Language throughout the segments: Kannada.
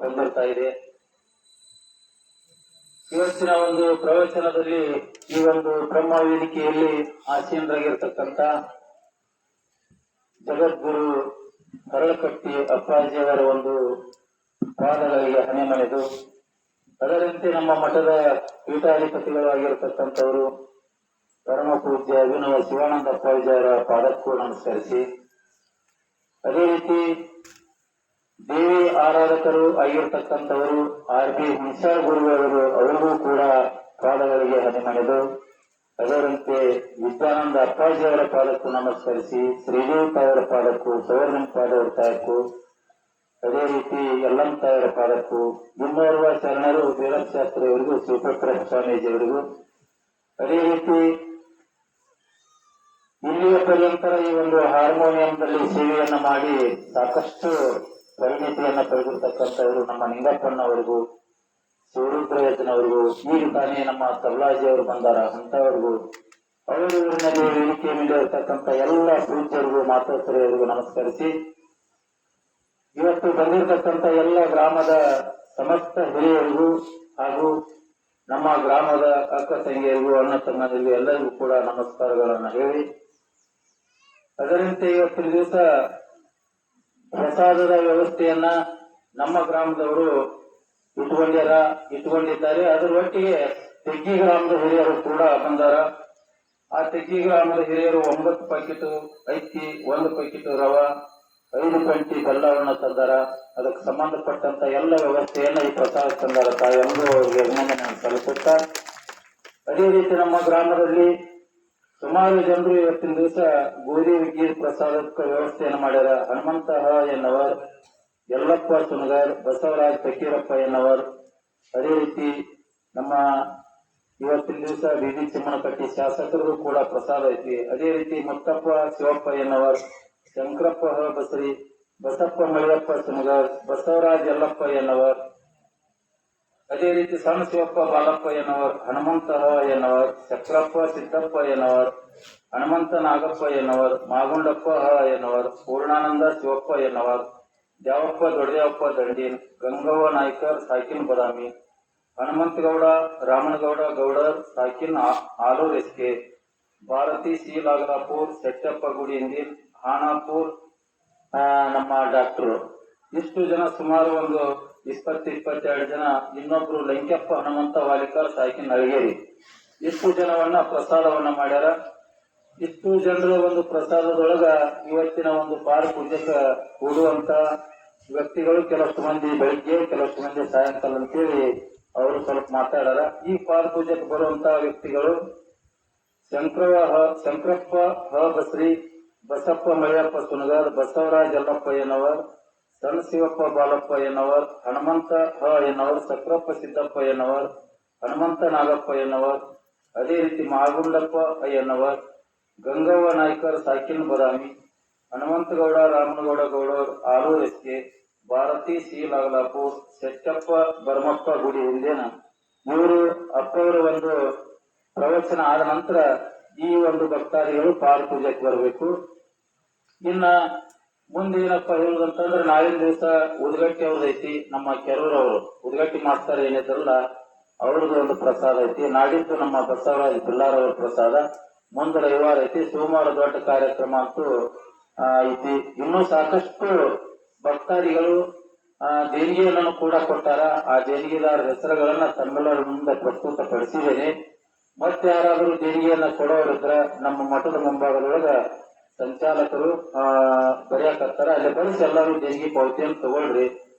ಬಂದಿರ್ತಾ ಇದೆ. ಇವತ್ತಿನ ಒಂದು ಪ್ರವಚನದಲ್ಲಿ ಈ ಒಂದು ಬ್ರಹ್ಮ ವೇದಿಕೆಯಲ್ಲಿ ಆಸೀನರಾಗಿರ್ತಕ್ಕಂಥ ಜಗದ್ಗುರು ಹರಳಕಟ್ಟಿ ಅಪ್ಪಾಜಿಯವರ ಒಂದು ಪಾದಗಳಿಗೆ ಹಣೆ ಮನೆದು, ಅದರಂತೆ ನಮ್ಮ ಮಠದ ಪೀಠಾಧಿಪತಿಗಳು ಆಗಿರತಕ್ಕಂಥವರು ಪರಮ ಪೂಜ್ಯ ಅಭಿನವ ಶಿವಾನಂದ ಅಪ್ಪಾಜಿಯವರ ಪಾದಕ್ಕೂ ನಮಸ್ಕರಿಸಿ, ಅದೇ ರೀತಿ ದೇವಿ ಆರಾಧಕರು ಆಗಿರತಕ್ಕಂಥವರು RB ಹುಣಸಾಳ ಗುರುಗಳು ಅವರಿಗೂ ಕೂಡ ಪಾದಗಳಿಗೆ ಹಣೆ ಮನೆದು, ಅದರಂತೆ ವಿದ್ಯಾನಂದ ಅಪ್ಪಾಜಿಯವರ ಪಾದಕ್ಕೂ ನಮಸ್ಕರಿಸಿ, ಶ್ರೀದೇವಿ ತಾಯವರ ಪಾದಕ್ಕೂ, ಸೌರ್ಣಂ ಪಾದವರ ತಾಯಕ್ಕೂ, ಅದೇ ರೀತಿ ಯಲ್ಲಮ್ಮ ತಾಯವರ ಪಾದಕ್ಕೂ, ಇನ್ನೋರ್ವ ಶರಣರು ವೀರಶಾಸ್ತ್ರಿಯವರಿಗೂ, ಶಿವಪುತ್ರ ಸ್ವಾಮೀಜಿಯವರಿಗೂ, ಅದೇ ರೀತಿ ಇಲ್ಲಿಯ ಪರ್ಯಂತರ ಈ ಒಂದು ಹಾರ್ಮೋನಿಯಂದಲ್ಲಿ ಸೇವೆಯನ್ನ ಮಾಡಿ ಸಾಕಷ್ಟು ಪರಿಣಿತಿಯನ್ನ ಪಡೆದಿರ್ತಕ್ಕಂಥವರು ನಮ್ಮ ನಿಂಗಪ್ಪಣ್ಣವರಿಗೂ, ಶಿವರುದ್ರಯಜ್ಞವರಿಗೂ, ಈಗ ತಾನೇ ನಮ್ಮ ತಬಲಾಜಿಯವರು ಬಂದಾರ ಅಂತವರಿಗೂ, ಅವರು ಊರಿನಲ್ಲಿ ವೇದಿಕೆ ಮೇಲೆ ಇರತಕ್ಕಂಥ ಎಲ್ಲ ಪೂಜ್ಯರಿಗೂ, ಮಾತೋತ್ತರಿಯವರಿಗೂ ನಮಸ್ಕರಿಸಿ, ಇವತ್ತು ಬಂದಿರತಕ್ಕಂಥ ಎಲ್ಲ ಗ್ರಾಮದ ಸಮಸ್ತ ಹಿರಿಯರಿಗೂ ಹಾಗೂ ನಮ್ಮ ಗ್ರಾಮದ ಅಕ್ಕ ತಂಗಿಯರಿಗೂ, ಅಣ್ಣ ತಮ್ಮನಿಗೂ ಎಲ್ಲರಿಗೂ ಕೂಡ ನಮಸ್ಕಾರಗಳನ್ನು ಹೇಳಿ, ಅದರಂತೆ ಇವತ್ತಿನ ದಿವಸ ಪ್ರಸಾದದ ವ್ಯವಸ್ಥೆಯನ್ನ ನಮ್ಮ ಗ್ರಾಮದವರು ಇಟ್ಟುಕೊಂಡಿದ್ದಾರೆ. ಅದರ ಒಟ್ಟಿಗೆ ತೆಗ್ಗಿ ಗ್ರಾಮದ ಹಿರಿಯರು ಕೂಡ ಬಂದಾರ. ಆ ತೆಗ್ಗಿ ಗ್ರಾಮದ ಹಿರಿಯರು 9 ಪ್ಯಾಕೆಟ್ ಅಕ್ಕಿ, 1 ಪ್ಯಾಕೆಟ್ ರವ, 5 ಗಂಟೆ ಬೆಲ್ಲವನ್ನು ತಂದಾರ. ಅದಕ್ಕೆ ಸಂಬಂಧಪಟ್ಟಂತ ಎಲ್ಲ ವ್ಯವಸ್ಥೆಯನ್ನ ಈ ಪ್ರಸಾದ ತಂದಾರ. ತಾವೆಲ್ಲರೂ ಅವರಿಗೆ ಅಭಿನಂದನೆ ಸಲ್ಲಿಸುತ್ತಾ, ಅದೇ ರೀತಿ ನಮ್ಮ ಗ್ರಾಮದಲ್ಲಿ ಸುಮಾರು ಜನರು ಇವತ್ತಿನ ದಿವಸ ಗೋಧಿ ಹುಗ್ಗಿ ಪ್ರಸಾದಕ್ಕೆ ವ್ಯವಸ್ಥೆಯನ್ನು ಮಾಡ್ಯಾರ. ಹನುಮಂತ ಎನ್ನವರ್, ಯಲ್ಲಪ್ಪ ಸುನಗರ್, ಬಸವರಾಜ್ ಫಕೀರಪ್ಪ ಎನ್ನವರ್, ಅದೇ ರೀತಿ ನಮ್ಮ ಇವತ್ತಿನ ದಿವಸ ಬೀದಿ ಚಿಮ್ಮನಕಟ್ಟಿ ಶಾಸಕರಿಗೂ ಕೂಡ ಪ್ರಸಾದ ಐತಿ. ಅದೇ ರೀತಿ ಮುತ್ತಪ್ಪ ಶಿವಪ್ಪ ಎನ್ನವರ್, ಶಂಕರಪ್ಪ ಬಸರಿ, ಬಸಪ್ಪ ಮಳಿಯಪ್ಪ ಸುನಗರ್, ಬಸವರಾಜ್ ಯಲ್ಲಪ್ಪ ಎನ್ನವರ್, ಅದೇ ರೀತಿ ಸಣ್ಣ ಶಿವಪ್ಪ ಬಾಲಪ್ಪ ಎನ್ನವರ್, ಹನುಮಂತ ಎನ್ನವರ್, ಚಕ್ರಪ್ಪ ಸಿದ್ದಪ್ಪ ಎನ್ನವರ್, ಹನುಮಂತ ನಾಗಪ್ಪ ಎನ್ನವರ್, ಮಾಗುಂಡಪ್ಪ ಎನ್ನವರ್, ಪೂರ್ಣಾನಂದ ಶಿವಪ್ಪ ಎನ್ನವರ್, ದ್ಯಾವಪ್ಪ ದೊಡ್ಡದೇವಪ್ಪ ದಂಡೀನ್, ಗಂಗವ್ವ ನಾಯ್ಕರ್, ಸಾಕಿನ್ ಬದಾಮಿ, ಹನುಮಂತಗೌಡ, ರಾಮನಗೌಡ ಗೌಡರ್, ಸಾಕಿನ್ ಆಲೂರ್ ಎಸ್ಕೆ, ಭಾರತಿ ಸಿ ಲಾಗಲಾಪುರ್, ಶೆಟ್ಟಪ್ಪ ಗುಡಿ ಇಂದಿಲ್, ಹಾನಾಪುರ್ ನಮ್ಮ ಡಾಕ್ಟರ್, ಇಷ್ಟು ಜನ ಸುಮಾರು ಒಂದು 20-22 ಜನ, ಇನ್ನೊಬ್ರು ಲಂಕೆಪ್ಪ ಹನುಮಂತ ವಾಲಿಕರ್, ಸಾಕಿನ್ ಅಳಗೇರಿ, ಇಷ್ಟು ಜನವನ್ನ ಪ್ರಸಾದವನ್ನ ಮಾಡ್ಯಾರ. ಇಷ್ಟು ಜನರ ಒಂದು ಪ್ರಸಾದದೊಳಗ ಇವತ್ತಿನ ಒಂದು ಪಾರ ಪೂಜೆಗೆ ಕೂಡುವಂತ ವ್ಯಕ್ತಿಗಳು ಕೆಲವಷ್ಟು ಮಂದಿ ಬೆಳಿಗ್ಗೆ, ಕೆಲವಷ್ಟು ಮಂದಿ ಸಾಯಂಕಾಲ ಅಂತೇಳಿ ಅವರು ಸ್ವಲ್ಪ ಮಾತಾಡಾರ. ಈ ಪಾದ ಪೂಜೆಗೆ ಬರುವಂತ ವ್ಯಕ್ತಿಗಳು ಶಂಕರಪ್ಪ ಬಸ್ರಿ, ಬಸಪ್ಪ ಮಳಿಯಪ್ಪ ಸುನಗರ್, ಬಸವರಾಜ್ ಯಲ್ಲಪ್ಪ ಎನ್ನವರ್, ಸಣ್ಣ ಶಿವಪ್ಪ ಬಾಲಪ್ಪ ಎನ್ನವರ್, ಹನುಮಂತ ಎನ್ನವರ್, ಚಕ್ರಪ್ಪ ಸಿದ್ದಪ್ಪ ಎನ್ನವರ್, ಹನುಮಂತ ನಾಗಪ್ಪ ಎನ್ನವರ್, ಅದೇ ರೀತಿ ಮಾಗುಂಡಪ್ಪ ಎನ್ನವರ್, ಗಂಗವ್ವ ನಾಯ್ಕರ್, ಸಾಕಿನ್ ಬದಾಮಿ, ಹನುಮಂತಗೌಡ, ರಾಮನಗೌಡ ಗೌಡರ್, ಆಲೂರ್ ಎಸ್ಕೆ, ಭಾರತಿ ಸಿ ಲಾಗಲಾಪುರ್, ಶೆಟ್ಟಪ್ಪ ಬರ್ಮಪ್ಪ ಗುಡಿ ಹಿಂದೇನ, ಇವರು ಅಪ್ಪವರ ಒಂದು ಪ್ರವಚನ ಆದ ನಂತರ ಈ ಒಂದು ಭಕ್ತಾದಿಗಳು ಪಾದ ಪೂಜೆಗೆ ಬರಬೇಕು. ಇನ್ನ ಮುಂದೆ ಏನಪ್ಪಾ ಹೇಳುದಂತಂದ್ರೆ, ನಾಳಿನ ದಿವಸ ಉದ್ಗಟ್ಟಿ ಅವ್ರದೈತಿ, ನಮ್ಮ ಕೆರೂರವರು ಉದ್ಗಟ್ಟಿ ಮಾಡ್ತಾರೆ ಏನಿದ್ರಲ್ಲ ಅವ್ರದ್ದು ಒಂದು ಪ್ರಸಾದ ಐತಿ. ನಾಡಿದ್ದು ನಮ್ಮ ಬಸವರಾಜ್ ಬಿಲ್ಲಾರ್ ಅವ್ರ ಪ್ರಸಾದ. ಮುಂದೆ ರವಿವಾರ ಐತಿ, ಸೋಮವಾರ ದೊಡ್ಡ ಕಾರ್ಯಕ್ರಮ ಅಂತೂ ಐತಿ. ಇನ್ನೂ ಸಾಕಷ್ಟು ಭಕ್ತಾದಿಗಳು ದೇಣಿಗೆಯನ್ನು ಕೂಡ ಕೊಟ್ಟಾರ. ಆ ದೇಣಿಗೆದಾರ ಹೆಸರುಗಳನ್ನ ತಮ್ಮೆಲ್ಲರ ಮುಂದೆ ಪ್ರಸ್ತುತ ಪಡಿಸಿದ್ದೇನೆ. ಮತ್ತೆ ಯಾರಾದರೂ ದೇಣಿಗೆಯನ್ನ ಕೊಡೋರಿದ್ರ ನಮ್ಮ ಮಠದ ಮುಂಭಾಗದೊಳಗ ಸಂಚಾಲಕರು ಬರೆಯಕತ್ತಾರ, ಅಲ್ಲಿ ಬರೆಸಿ ಎಲ್ಲರೂ ದೇಣಿಗೆ ಪಾವತಿಯನ್ನು ತಗೊಳ್ರಿ.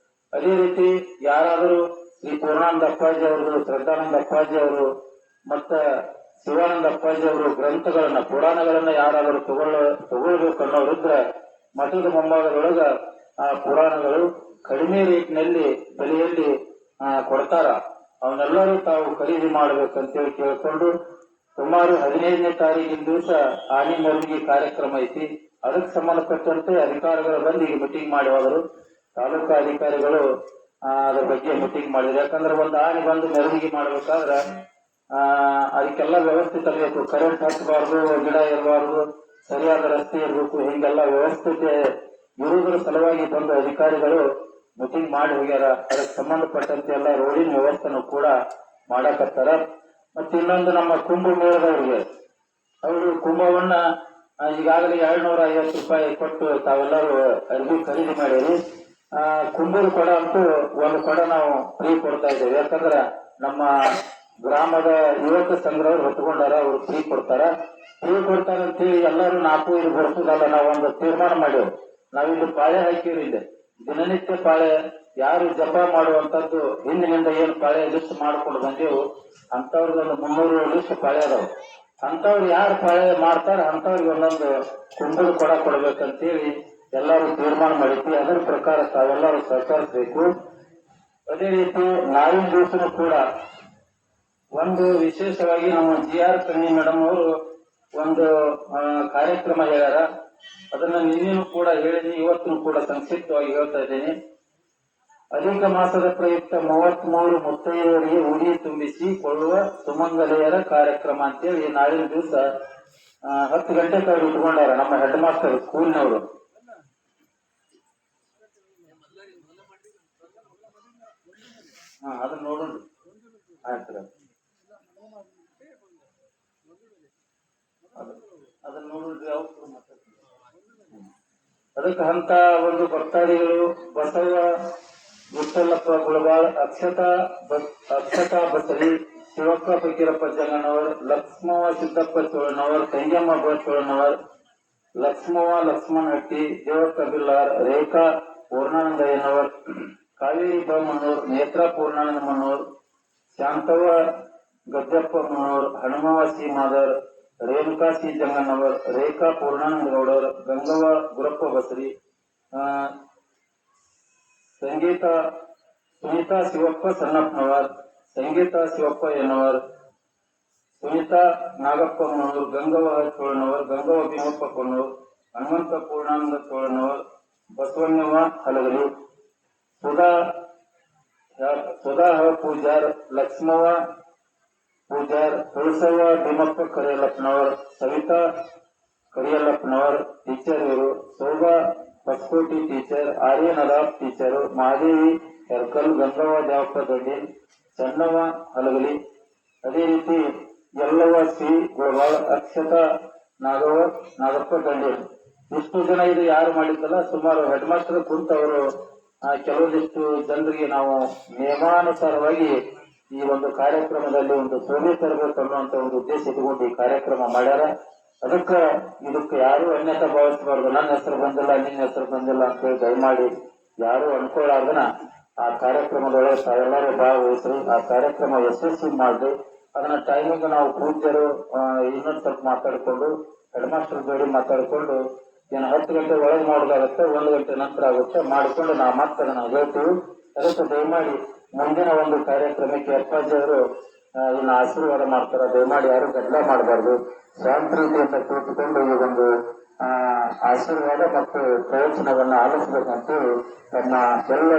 ಅದೇ ರೀತಿ ಯಾರಾದರೂ ಶ್ರೀ ಪೂರ್ಣಾನಂದ ಅಪ್ಪಾಜಿ ಅವರು, ಶ್ರದ್ಧಾನಂದ ಅಪ್ಪಾಜಿ ಅವರು, ಮತ್ತ ಶಿವಾನಂದ ಅಪ್ಪಾಜಿ ಅವರು ಗ್ರಂಥಗಳನ್ನ, ಪುರಾಣಗಳನ್ನ ಯಾರಾದರೂ ತಗೊಳ್ಬೇಕು ಅನ್ನೋರಿದ್ರ ಮಠದ ಮುಂಭಾಗದೊಳಗ ಆ ಪುರಾಣಗಳು ಕಡಿಮೆ ರೇಟ್ನಲ್ಲಿ ಬೆಲೆಯಲ್ಲಿ ಕೊಡ್ತಾರ. ಅವನ್ನೆಲ್ಲರೂ ತಾವು ಖರೀದಿ ಮಾಡ್ಬೇಕಂತೇಳಿ ಕೇಳ್ಕೊಂಡು, ಸುಮಾರು 15ನೇ ತಾರೀಕಿನ ದಿವಸ ಆನೆ ಮೆರವಣಿಗೆ ಕಾರ್ಯಕ್ರಮ ಐತಿ. ಅದಕ್ಕೆ ಸಂಬಂಧಪಟ್ಟಂತೆ ಅಧಿಕಾರಿಗಳು ಬಂದು ಈಗ ಮೀಟಿಂಗ್ ಮಾಡಿ ಹೋದರು. ತಾಲೂಕಾ ಅಧಿಕಾರಿಗಳು ಅದ್ರ ಬಗ್ಗೆ ಮೀಟಿಂಗ್ ಮಾಡಿದ್ರು. ಯಾಕಂದ್ರೆ ಒಂದು ಆನೆ ಬಂದು ಮೆರವಣಿಗೆ ಮಾಡ್ಬೇಕಾದ್ರ ಅದಕ್ಕೆಲ್ಲ ವ್ಯವಸ್ಥೆ ತರಬೇಕು. ಕರೆಂಟ್ ಹಚ್ಚಬಾರ್ದು, ಗಿಡ ಇರಬಾರ್ದು, ಸರಿಯಾದ ರಸ್ತೆ ಇರಬೇಕು. ಹಿಂಗೆಲ್ಲ ವ್ಯವಸ್ಥೆ ಇರುವುದರ ಸಲುವಾಗಿ ಬಂದ ಅಧಿಕಾರಿಗಳು ಮೀಟಿಂಗ್ ಮಾಡಿ ಹೋಗ್ಯಾರ. ಅದಕ್ಕೆ ಸಂಬಂಧಪಟ್ಟಂತೆ ಎಲ್ಲ ರೋಡಿನ ವ್ಯವಸ್ಥೆನೂ ಕೂಡ ಮಾಡಕತ್ತಾರ. ಮತ್ತೆ ಇನ್ನೊಂದು ನಮ್ಮ ಕುಂಭಮೇಳದವ್ರಿಗೆ ಅವರು ಕುಂಭವನ್ನ ಈಗಾಗಲೇ 750 ರೂಪಾಯಿ ಕೊಟ್ಟು ತಾವೆಲ್ಲರೂ ಅರ್ಬಿ ಖರೀದಿ ಮಾಡಿರಿ. ಕುಂಭದ ಕೊಡ ಅಂತೂ ಒಂದು ಕೊಡ ನಾವು ಫ್ರೀ ಕೊಡ್ತಾ ಇದ್ದೇವೆ. ಯಾಕಂದ್ರೆ ನಮ್ಮ ಗ್ರಾಮದ ಯುವಕ ಸಂಘದವ್ರು ಹೊತ್ಕೊಂಡಾರ, ಅವ್ರು ಫ್ರೀ ಕೊಡ್ತಾರ ಅಂತೇಳಿ ಎಲ್ಲರೂ 4-5 ಬಡಿಸೋದಲ್ಲ, ನಾವೊಂದು ತೀರ್ಮಾನ ಮಾಡೇವು. ನಾವಿಲ್ಲಿ ಪಾಳೆ ಹಾಕಿವ್ರಿ. ಇಲ್ಲಿ ದಿನನಿತ್ಯ ಪಾಳೆ ಯಾರು ಜಪ ಮಾಡುವಂತದ್ದು ಹಿಂದಿನಿಂದ ಏನು ಪಾಳೆ ಲಿಸ್ಟ್ ಮಾಡ್ಕೊಂಡು ಬಂದೆವು ಅಂತವ್ರಿಗೊಂದು 300 ಲಿಸ್ಟ್ ಪಾಳೆ ಅದಾವ. ಅಂತವ್ರು ಯಾರು ಪಾಳೆ ಮಾಡ್ತಾರ ಅಂತವ್ರಿಗೆ ಒಂದೊಂದು ಕುಂಭದ ಕೊಡ ಕೊಡ್ಬೇಕಂತೇಳಿ ಎಲ್ಲರೂ ತೀರ್ಮಾನ ಮಾಡಿದ್ವಿ. ಅದರ ಪ್ರಕಾರ ತಾವೆಲ್ಲರೂ ಸಹಕರಿಸಬೇಕು. ಅದೇ ರೀತಿ ನಾಳಿನ ದಿವಸನೂ ಕೂಡ ಒಂದು ವಿಶೇಷವಾಗಿ ನಮ್ಮ GR ಕಣ್ಣಿ ಮೇಡಮ್ ಅವರು ಒಂದು ಕಾರ್ಯಕ್ರಮ ಹೇಳ್ಯಾರ. ಅದನ್ನ ನಿನ್ನೆನೂ ಕೂಡ ಹೇಳಿದೀನಿ, ಇವತ್ತು ಕೂಡ ಸಂಕ್ಷಿಪ್ತವಾಗಿ ಹೇಳ್ತಾ ಇದ್ದೀನಿ. ಅಧಿಕ ಮಾಸದ ಪ್ರಯುಕ್ತ 33 ಮುತ್ತೈದೆಯರಿಗೆ ಉಡಿ ತುಂಬಿಸಿ ಕೊಳ್ಳುವ ಸುಮಂಗಲೆಯರ ಕಾರ್ಯಕ್ರಮ ಅಂತೇಳಿ ನಾಳಿನ ದಿವಸ 10 ಗಂಟೆ ಕಾಲ ಇಟ್ಕೊಂಡಾರ ನಮ್ಮ ಹೆಡ್ ಮಾಸ್ಟರ್ ಸ್ಕೂಲ್ನವರು. ಅದನ್ನ ನೋಡೋಣ. ಆಯ್ತು, ಅದನ್ನ ನೋಡಿದ್ರೆ ಅದಕ್ಕೆ ಅಂತ ಒಂದು ಭಕ್ತಾದಿಗಳು ಬಸವ ಗುಟ್ಟಲ್ಲಪ್ಪ ಗುಳಬಾಳ್, ಅಕ್ಷತಾ ಬಸರಿ, ಶಿವಪ್ಪ ಫಕೀರಪ್ಪ ಜಂಗನವರ್, ಲಕ್ಷ್ಮವ್ವ ಸಿದ್ದಪ್ಪ ಚೋಳನವರ್, ತಂಗಮ್ಮ ಚೋಳನವರ್, ಲಕ್ಷ್ಮವ್ವ ಲಕ್ಷ್ಮಣ್ ಹಟ್ಟಿ, ದೇವಪ್ಪ ಬಿಲ್ಲಾರ್, ರೇಖಾ ಪೂರ್ಣಾನಂದಯ್ಯನವರ್, ಕಾವೇರಿ ಮನ್ನೂರ್, ನೇತ್ರಾ ಪೂರ್ಣಾನಂದ ಮನ್ನೂರ್, ಶಾಂತವ್ವ ಗದ್ದಪ್ಪ ಮನ್ನೂರ್, ಹನುಮವ್ವ ಸಿ ಮಾದರ್, ರೇಣುಕಾ ಸಿ ಜಂಗನವರ್, ರೇಖಾ ಪೂರ್ಣಾನಂದ ಗೌಡರ್, ಗಂಗವ್ವ ಗುರಪ್ಪ ಬಸರಿ, ಸುನೀತಾ ಶಿವಪ್ಪ ಸಣ್ಣಪ್ಪನವರ್, ಸಂಗೀತಾ ಶಿವಪ್ಪ ಎನ್ನವರ್, ಸುನೀತಾ ನಾಗಪ್ಪ ಮನೂರ್, ಗಂಗವ್ವ ಚೋಳನವರ್, ಗಂಗವ್ವ ಭೀಮಪ್ಪ ಕೊಣ್ಣೂರ್, ಹನುಮಂತ ಪೂರ್ಣಾನಂದ ಚೋಳನವರ್, ಬಸವಣ್ಣವ್ವ ಹಲಗಲಿ, ಸುಧಾ ಪೂಜಾರ್, ಲಕ್ಷ್ಮವ್ವ ಪೂಜಾರ್, ತುಳಸವ್ವ ಭೀಮಪ್ಪ ಕರಿಯಲ್ಲಪ್ಪನವರ್, ಸವಿತಾ ಕರಿಯಲ್ಲಪ್ಪನವರ್ ಟೀಚರ್ ಇವರು, ಶೋಭಾ ಹೊಸಕೋಟಿ ಟೀಚರ್, ಆರ್ಯನ್ ಅದಾಪ್ ಟೀಚರು, ಮಹಾದೇವಿ ಹೆರ್ಕಲ್, ಗಂಗವ್ವ ದೇವಪ್ಪ ದೊಡ್ಡಿ, ಚನ್ನವ್ವ ಹಲಗಲಿ, ಅದೇ ರೀತಿ ಎಲ್ಲವ್ವ ಸಿ ಗುಳಬಾಳ್, ಅಕ್ಷತಾ ನಾಗಪ್ಪ ದಂಡೇರ್. ಇಷ್ಟು ಜನ ಇದು ಯಾರು ಮಾಡಿದ್ದಲ್ಲ, ಸುಮಾರು ಹೆಡ್ ಮಾಸ್ಟರ್ ಕುಂತವರು ಕೆಲವೊಂದಿಷ್ಟು ಜನರಿಗೆ ನಾವು ನಿಯಮಾನುಸಾರವಾಗಿ ಈ ಒಂದು ಕಾರ್ಯಕ್ರಮದಲ್ಲಿ ಒಂದು ಸೋಮೆ ತರಬೇಕು ಅನ್ನುವಂತ ಒಂದು ಉದ್ದೇಶ ಇಟ್ಕೊಂಡು ಈ ಕಾರ್ಯಕ್ರಮ ಮಾಡ್ಯಾರ. ಇದಕ್ಕೆ ಯಾರು ಅನ್ಯತಾ ಭಾವಿಸಬಾರ್ದು. ನನ್ನ ಹೆಸರು ಬಂದಿಲ್ಲ, ನಿನ್ನ ಹೆಸರು ಬಂದಿಲ್ಲ ಅಂತೇಳಿ ದಯಮಾಡಿ ಯಾರು ಅನ್ಕೊಳ್ಳಾರ್ದನ ಆ ಕಾರ್ಯಕ್ರಮದೊಳಗೆ ತಾವೆಲ್ಲರೂ ಭಾಗವಹಿಸ್ರಿ. ಆ ಕಾರ್ಯಕ್ರಮ ಯಶಸ್ವಿ ಮಾಡ್ರಿ. ಅದನ್ನ ಟೈಮಿಂಗ್ ನಾವು ಪೂಜ್ಯರು ಇನ್ನೊಂದು ಸ್ವಲ್ಪ ಮಾತಾಡ್ಕೊಂಡು ಹೆಡ್ ಮಾಸ್ಟರ್ ಜೋಡಿ ಮಾತಾಡ್ಕೊಂಡು 10 ಗಂಟೆ ಒಳಗೆ ಮಾಡೋದಾಗುತ್ತೆ, 1 ಗಂಟೆ ನಂತರ ಆಗುತ್ತೆ ಮಾಡಿಕೊಂಡು ನಾವು ಮತ್ತೆ ಅದನ್ನ ಹೇಳ್ತೀವಿ. ಅದಕ್ಕೆ ದಯಮಾಡಿ ಮುಂದಿನ ಒಂದು ಕಾರ್ಯಕ್ರಮಕ್ಕೆ ಅಪ್ಪಾಜಿ ಅವರು ಇದನ್ನ ಆಶೀರ್ವಾದ ಮಾಡ್ತಾರೆ. ದಯಮಾಡಿ ಯಾರು ಗದ್ದಲ ಮಾಡಬಾರ್ದು, ಶಾಂತ ರೀತಿಯಿಂದ ಕೂತ್ಕೊಂಡು ಈ ಒಂದು ಆಶೀರ್ವಾದ ಮತ್ತು ಪ್ರಯೋಜನವನ್ನ ಆಲಿಸಬೇಕಂತೇಳಿ ತಮ್ಮ ಎಲ್ಲರ